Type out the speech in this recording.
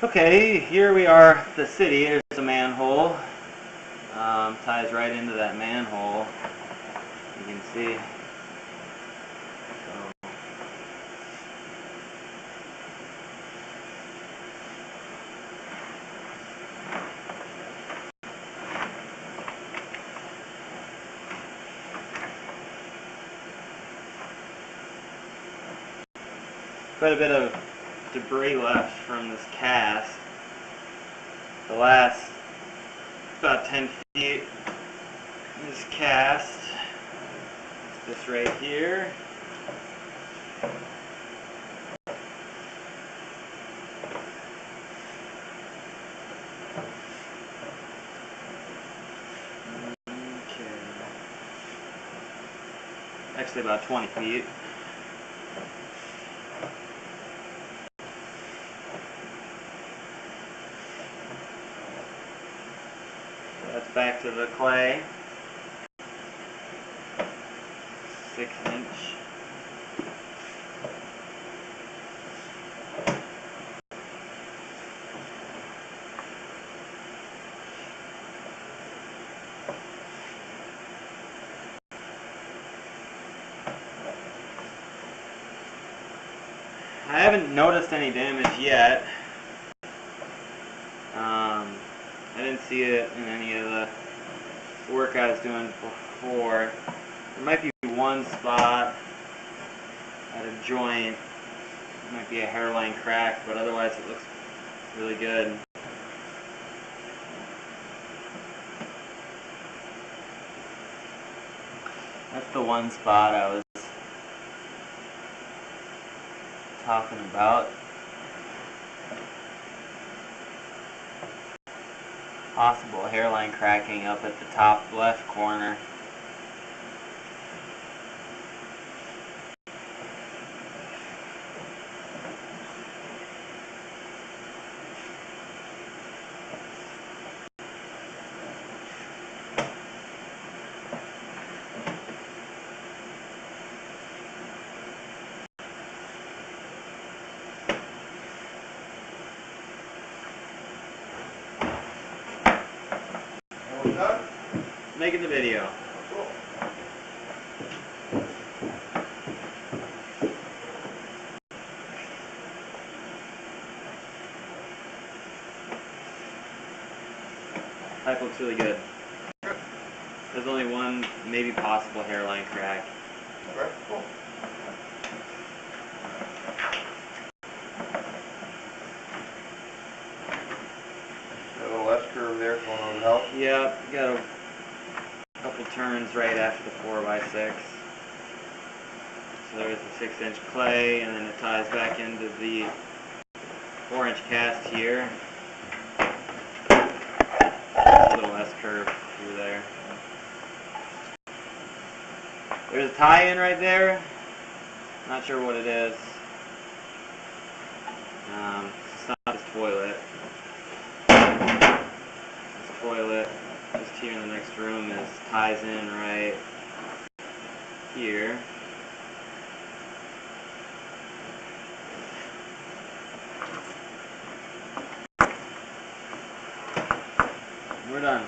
Okay, here we are at the city. There's a manhole. Ties right into that manhole. You can see. Quite a bit of debris left from this cast. The last about 10 feet is cast. This right here. Okay. Actually about 20 feet. That's back to the clay. 6 inch. I haven't noticed any damage yet. I didn't see it in any of the work I was doing before. There might be one spot at a joint. It might be a hairline crack, but otherwise it looks really good. That's the one spot I was talking about. Possible hairline cracking up at the top left corner. Done? Making the video. Cool. Pipe looks really good. There's only one, maybe possible hairline crack. Okay, cool. Got a little S-curve there going over the house. Yeah, got a couple turns right after the 4x6. So there's a 6 inch clay, and then it ties back into the 4 inch cast here. A little S-curve through there. There's a tie-in right there. Not sure what it is. It's not this toilet. This toilet, just here in the next room, ties in right here. We're done.